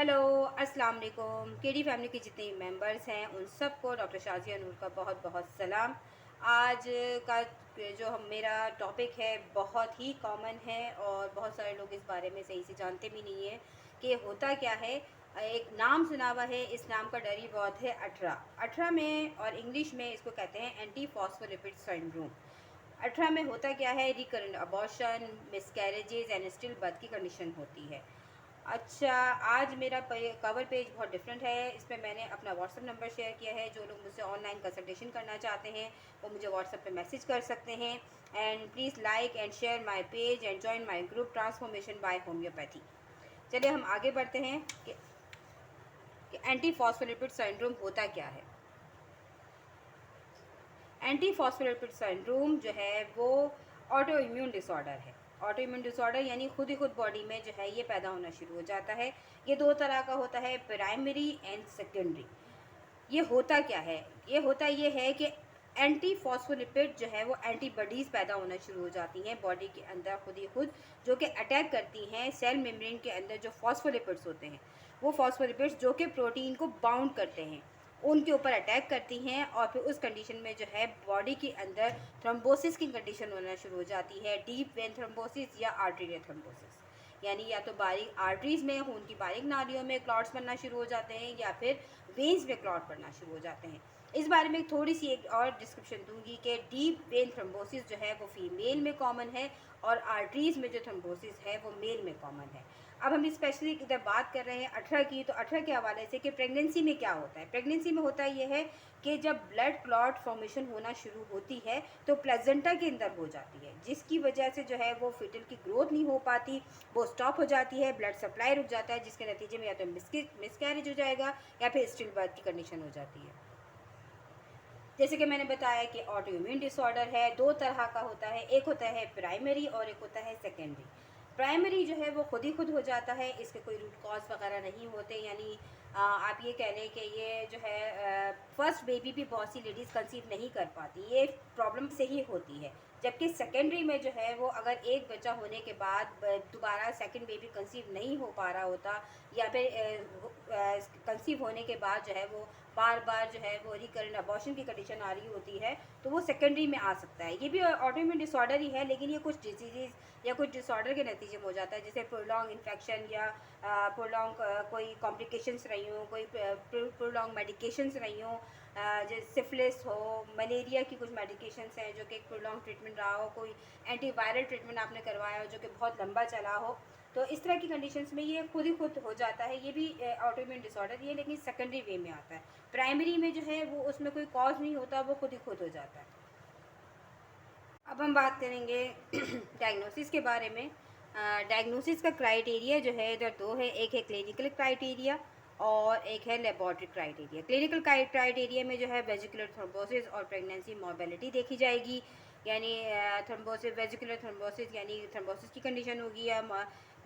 Hello, अस्सलाम वालेकुम। KD family के जितने मेंबर्स हैं उन सबको डॉक्टर शाज़िया नूर का बहुत बहुत सलाम। आज का जो मेरा टॉपिक है बहुत ही कॉमन है और बहुत सारे लोग इस बारे में सही से जानते भी नहीं हैं कि होता क्या है। एक नाम सुना हुआ है, इस नाम का डेरिवेटिव है अठरा। अठरा में और इंग्लिश में इसको कहते हैं एंटी फॉस्फोलिपिड सिंड्रोम। अठरा में होता क्या है, recurrent abortion, miscarriages and still birth की कंडीशन होती है। अच्छा, आज मेरा कवर पेज बहुत डिफरेंट है। इसमें मैंने अपना व्हाट्सअप नंबर शेयर किया है। जो लोग मुझसे ऑनलाइन कंसल्टेशन करना चाहते हैं वो मुझे व्हाट्सअप पे मैसेज कर सकते हैं। And please like and share my page and join my group transformation by homeopathy. चलिए हम आगे बढ़ते हैं कि एंटी फॉस्फोलिपिड सिंड्रोम होता क्या है। एंटी फॉस्फोलिपिड सिंड्रोम जो है वो ऑटो इम्यून डिसऑर्डर है। ऑटो इम्यून डिसऑर्डर यानी खुद ही खुद बॉडी में जो है ये पैदा होना शुरू हो जाता है। ये दो तरह का होता है, प्राइमरी एंड सेकेंडरी। ये होता क्या है, ये है कि एंटी फॉस्फोलिपिड जो है वो एंटीबॉडीज़ पैदा होना शुरू हो जाती हैं बॉडी के अंदर खुद ही खुद, जो कि अटैक करती हैं सेल मेम्ब्रेन के अंदर जो फॉस्फोलिपिड्स होते हैं। वो फॉस्फोलिपिड्स जो कि प्रोटीन को बाउंड करते हैं उनके ऊपर अटैक करती हैं और फिर उस कंडीशन में जो है बॉडी के अंदर थ्रोम्बोसिस की कंडीशन होना शुरू हो जाती है, डीप वेन थ्रोम्बोसिस या आर्टेरियल थ्रोम्बोसिस। यानी या तो बारीक आर्टरीज में, खून की बारीक नालियों में क्लॉट्स बनना शुरू हो जाते हैं या फिर वेन्स में क्लॉट पड़ना शुरू हो जाते हैं। इस बारे में थोड़ी सी एक और डिस्क्रिप्शन दूंगी कि डीप वेन थ्रोम्बोसिस जो है वो फीमेल में कॉमन है और आर्टरीज में जो थ्रोम्बोसिस है वो मेल में कॉमन है। अब हम स्पेशली इधर बात कर रहे हैं 18 की, तो 18 के हवाले से कि प्रेगनेंसी में क्या होता है। प्रेगनेंसी में होता यह है कि जब ब्लड क्लॉट फॉर्मेशन होना शुरू होती है तो प्लेजेंटा के अंदर हो जाती है, जिसकी वजह से जो है वो फिटल की ग्रोथ नहीं हो पाती, वो स्टॉप हो जाती है, ब्लड सप्लाई रुक जाता है, जिसके नतीजे में या तो मिसकैरेज हो जाएगा या फिर स्टिल बर्थ की कंडीशन हो जाती है। जैसे कि मैंने बताया कि ऑटो इम्यून डिसऑर्डर है, दो तरह का होता है, एक होता है प्राइमरी और एक होता है सेकेंडरी। प्राइमरी जो है वो खुद ही खुद हो जाता है, इसके कोई रूट कॉज वगैरह नहीं होते। यानी आप ये कह लें कि ये जो है फर्स्ट बेबी भी बहुत सी लेडीज़ कंसीव नहीं कर पाती, ये प्रॉब्लम से ही होती है। जबकि सेकेंडरी में जो है वो अगर एक बच्चा होने के बाद दोबारा सेकंड बेबी कंसीव नहीं हो पा रहा होता या फिर कंसीव होने के बाद जो है वो बार बार जो है वो रिकरेंट अबॉर्शन की कंडीशन आ रही होती है, तो वो सेकेंडरी में आ सकता है। ये भी ऑटोइम्यून डिसऑर्डर ही है, लेकिन ये कुछ डिजीज़ या कुछ डिसऑर्डर के नतीजे में हो जाता है, जैसे प्रोलॉन्ग इन्फेक्शन या प्रोलॉन्ग कोई कॉम्प्लिकेशंस रही हों, कोई प्रोलॉन्ग मेडिकेशंस रही हों, जैसे सिफिलिस हो, मलेरिया की कुछ मेडिकेशंस हैं जो कि एक प्रोलॉन्ग ट्रीटमेंट रहा हो, कोई एंटीवायरल ट्रीटमेंट आपने करवाया हो जो कि बहुत लंबा चला हो, तो इस तरह की कंडीशंस में ये खुद ही खुद हो जाता है। ये भी ऑटोइम्यून डिसऑर्डर ही है, लेकिन सेकेंडरी वे में आता है। प्राइमरी में जो है वो उसमें कोई कॉज नहीं होता, वो खुद ही खुद हो जाता है। अब हम बात करेंगे डायग्नोसिस के बारे में। डायग्नोसिस का क्राइटेरिया जो है इधर दो है, एक है क्लिनिकल क्राइटेरिया और एक है लेबॉर्ट्री क्राइटेरिया। क्लिनिकल क्राइटेरिया में जो है वेजिकुलर थ्रोम्बोसिस और प्रेगनेंसी मॉर्बिलिटी देखी जाएगी। यानी थ्रोम्बोसिस, वेजिकुलर थ्रोम्बोसिस यानी थ्रोम्बोसिस की कंडीशन होगी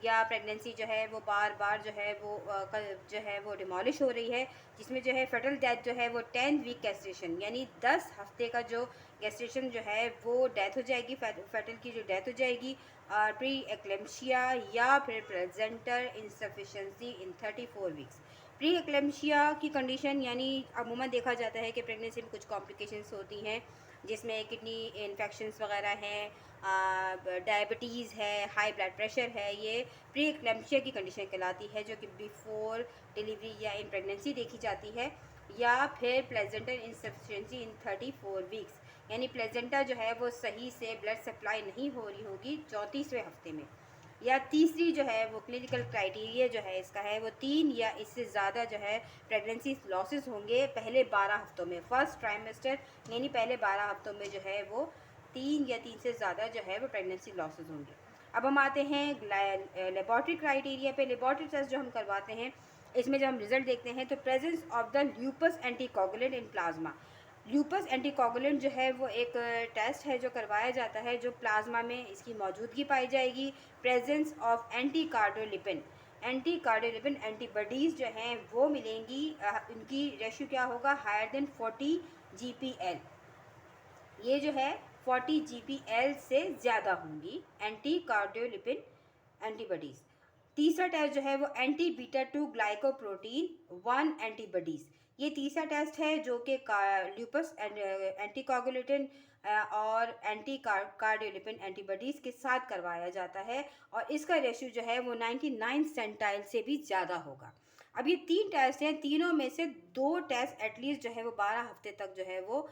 या प्रेगनेंसी जो है वो बार बार जो है वो जो है वो डिमोलिश हो रही है, जिसमें जो है फटल डेथ जो है वो 10 वीक गेस्टेशन यानी 10 हफ्ते का जो गेस्टेशन जो है वो डेथ हो जाएगी, फटल की जो डेथ हो जाएगी। और प्री एक्लेम्शिया या फिर प्रेजेंटर इंसफिशेंसी इन 34 वीक्स। प्री एक्लेम्शिया की कंडीशन यानी अमूमन देखा जाता है कि प्रेगनेंसी में कुछ कॉम्प्लिकेशंस होती हैं, जिसमें किडनी इन्फेक्शंस वगैरह हैं, डायबिटीज़ है, हाई ब्लड प्रेशर है। ये प्री एक्लेम्शिया की कंडीशन कहलाती है, जो कि बिफोर डिलीवरी या इन प्रेगनेंसी देखी जाती है। या फिर प्लेजेंटर इंसफिशिएंसी इन 34 वीक्स, यानी प्लेजेंटा जो है वो सही से ब्लड सप्लाई नहीं हो रही होगी 34वें हफ्ते में। या तीसरी जो है वो क्लिनिकल क्राइटेरिया जो है इसका है वो 3 या इससे ज़्यादा जो है प्रेगनेंसी लॉसेस होंगे पहले 12 हफ्तों में, फर्स्ट ट्राइमेस्टर यानी पहले 12 हफ्तों में जो है वो 3 या 3 से ज़्यादा जो है वो प्रेगनेंसी लॉसेस होंगे। अब हम आते हैं लेबॉर्ट्री क्राइटेरिया पे। लेबॉर्ट्री टेस्ट जो हम करवाते हैं, इसमें जब हम रिजल्ट देखते हैं तो presence of the lupus anticoagulant in plasma. Lupus anticoagulant जो है वो एक टेस्ट है जो करवाया जाता है, जो प्लाज्मा में इसकी मौजूदगी पाई जाएगी। Presence of anti cardiolipin antibodies जो हैं वो मिलेंगी। इनकी रेशियो क्या होगा, हायर देन 40 GPL। ये जो है 40 GPL से ज़्यादा होंगी एंटी कार्डियोलिपिन एंटीबॉडीज़। तीसरा टेस्ट जो है वो एंटी बीटा 2 ग्लाइकोप्रोटीन 1 एंटीबॉडीज़, ये तीसरा टेस्ट है जो कि ल्यूपस एंटीकोगुलेटिन और एंटी कार्डियोलिपिन एंटीबॉडीज़ के साथ करवाया जाता है, और इसका रेशियो जो है वो 99 सेंटाइल से भी ज़्यादा होगा। अब ये 3 टेस्ट हैं, तीनों में से 2 टेस्ट एटलीस्ट जो है वो 12 हफ्ते तक जो है वो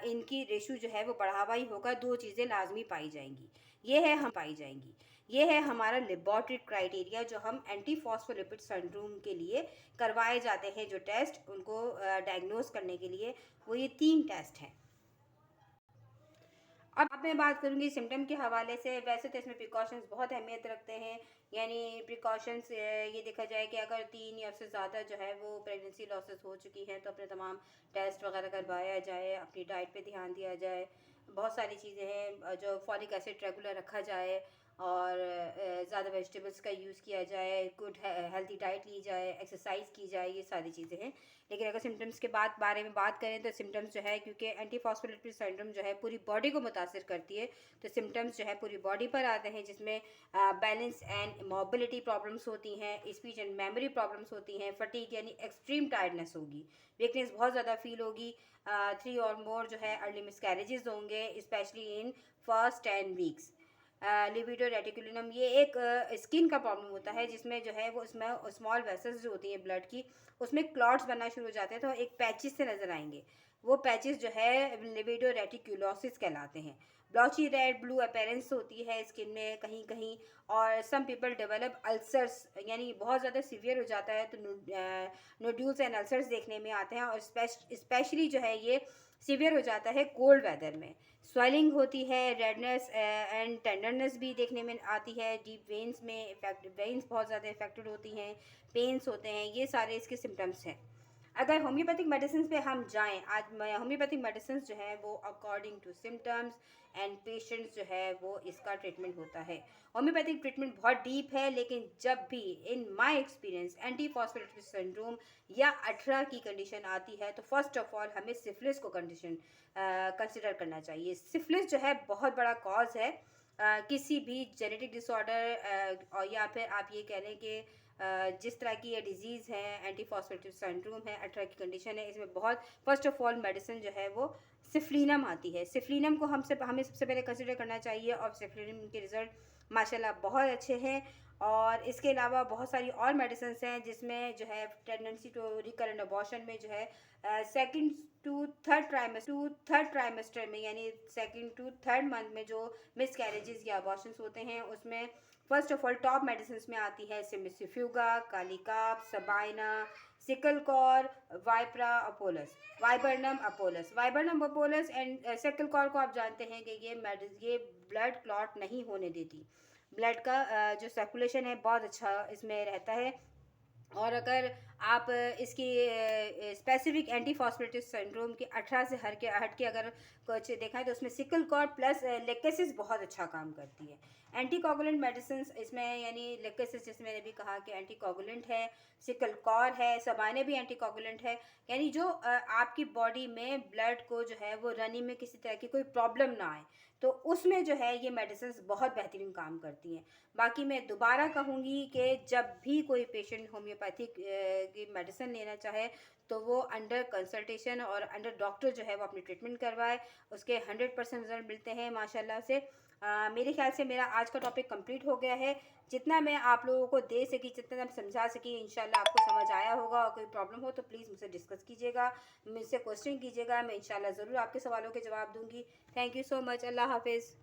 इनकी रेशियो जो है वो बढ़ा हुआ ही होगा। 2 चीज़ें लाजमी पाई जाएंगी, ये है हमारा लेबॉर्ट्री क्राइटेरिया जो हम एंटी फॉस्फोलिपिड सिंड्रोम के लिए करवाए जाते हैं, जो टेस्ट उनको डायग्नोस करने के लिए, वो ये 3 टेस्ट हैं। अब मैं बात करूंगी सिम्टम के हवाले से। वैसे तो इसमें प्रिकॉशंस बहुत अहमियत रखते हैं, यानी प्रिकॉशंस ये देखा जाए कि अगर 3 या उससे ज़्यादा जो है वो प्रेगनेंसी लॉसेस हो चुकी हैं तो अपने तमाम टेस्ट वगैरह करवाया जाए, अपनी डाइट पे ध्यान दिया जाए। बहुत सारी चीज़ें हैं, जो फॉलिक एसिड रेगुलर रखा जाए, और ज़्यादा वेजिटेबल्स का यूज़ किया जाए, गुड हेल्थी डाइट ली जाए, एक्सरसाइज की जाए, ये सारी चीज़ें हैं। लेकिन अगर सिम्टम्स के बारे में बात करें तो सिम्टम्स जो है, क्योंकि एंटी फॉस्फोलिपिड सिंड्रोम जो है पूरी बॉडी को मुतासर करती है, तो सिम्टम्स जो है पूरी बॉडी पर आते हैं, जिसमें बैलेंस एंड मोबिलिटी प्रॉब्लम्स होती हैं, स्पीच एंड मेमोरी प्रॉब्लम्स होती हैं, फटीग यानी एक्सट्रीम टायर्डनेस होगी, वीकनेस बहुत ज़्यादा फील होगी, 3 और मोर जो है अर्ली मिसकैरेजेस होंगे, specially in first 10 weeks. Libido reticulum ये एक स्किन का प्रॉब्लम होता है, जिसमें जो है वो उसमें स्मॉल वेसल्स जो होती हैं ब्लड की, उसमें क्लॉट्स बनना शुरू हो जाते हैं, तो एक पैचेस से नज़र आएंगे। वो पैचेस जो है लिबिडो रेटिकुलोसिस कहलाते हैं। ब्लॉची रेड ब्लू अपीयरेंस होती है स्किन में कहीं कहीं, और सम पीपल डेवलप अल्सर्स, यानी बहुत ज़्यादा सीवियर हो जाता है तो नोड्यूल्स एंड अल्सर्स देखने में आते हैं, और स्पेशली जो है ये सीवियर हो जाता है कोल्ड वेदर में। स्वेलिंग होती है, रेडनेस एंड टेंडरनेस भी देखने में आती है, डीप वेन्स में वेन्स बहुत ज़्यादा इफेक्टेड होती हैं, पेन्स होते हैं, ये सारे इसके सिम्टम्स हैं। अगर होम्योपैथिक मेडिसिन पे हम जाएं, आज होम्योपैथिक मेडिसिन जो है वो according to symptoms and patients जो है वो इसका ट्रीटमेंट होता है। होम्योपैथिक ट्रीटमेंट बहुत डीप है, लेकिन जब भी in my experience anti phospholipid syndrome या अठरा की कंडीशन आती है, तो फर्स्ट ऑफ ऑल हमें सिफिलिस को कंडीशन कंसिडर करना चाहिए। सिफिलिस जो है बहुत बड़ा कॉज है किसी भी जेनेटिक डिसऑर्डर, और या फिर आप ये कह लें कि जिस तरह की ये डिजीज़ है, एंटी फॉस्फोलिपिड सिंड्रोम है, अठरा की कंडीशन है, इसमें बहुत फर्स्ट ऑफ ऑल मेडिसिन जो है वो सिफलिनम आती है। सिफलिनम को हमें सबसे पहले कंसिडर करना चाहिए, और सिफलिनम के रिज़ल्ट माशाल्लाह बहुत अच्छे हैं। और इसके अलावा बहुत सारी और मेडिसिन हैं, जिसमें जो है टेंडेंसी टू रिकरेंट अबॉर्शन में जो है सेकंड टू थर्ड ट्राइमेस्टर में, यानी सेकंड टू थर्ड मंथ में जो मिस कैरेजेस या अबॉर्शंस होते हैं, उसमें first of all top medicine में आती है सिमिसिफ्यूगा, कालीकाप, सबाइना, सिकलकॉर, वाइबर्नम अपोलस एंड सिकलकॉर को आप जानते हैं कि ये ब्लड क्लॉट नहीं होने देती, ब्लड का जो सर्कुलेशन है बहुत अच्छा इसमें रहता है। और अगर आप इसकी स्पेसिफिक एंटी फॉस्फेटिक सिंड्रोम के 18 से हट के अगर कुछ देखा है, तो उसमें सिकल कॉर प्लस लेकेसिस बहुत अच्छा काम करती है। एंटी कोगुलेंट मेडिसिन इसमें, यानी लेकेसिस जैसे मैंने भी कहा कि एंटी कोगुलेंट है, सिकल कॉर है, सबाने भी एंटी कोगुलेंट है, यानी जो आपकी बॉडी में ब्लड को जो है वो रनिंग में किसी तरह की कोई प्रॉब्लम ना आए, तो उसमें जो है ये मेडिसिन बहुत बेहतरीन काम करती हैं। बाकी मैं दोबारा कहूँगी कि जब भी कोई पेशेंट होम्योपैथिक की मेडिसिन लेना चाहे, तो वो अंडर कंसल्टेशन और अंडर डॉक्टर जो है वो अपनी ट्रीटमेंट करवाए, उसके 100% रिजल्ट मिलते हैं माशाल्लाह से। मेरे ख्याल से मेरा आज का टॉपिक कंप्लीट हो गया है। जितना मैं आप लोगों को दे सकी, जितना मैं समझा सकी, इंशाल्लाह आपको समझ आया होगा। और कोई प्रॉब्लम हो तो प्लीज़ मुझसे डिस्कस कीजिएगा, मुझसे क्वेश्चन कीजिएगा, मैं इंशाल्लाह ज़रूर आपके सवालों के जवाब दूँगी। Thank you so much. अल्लाह हाफिज़।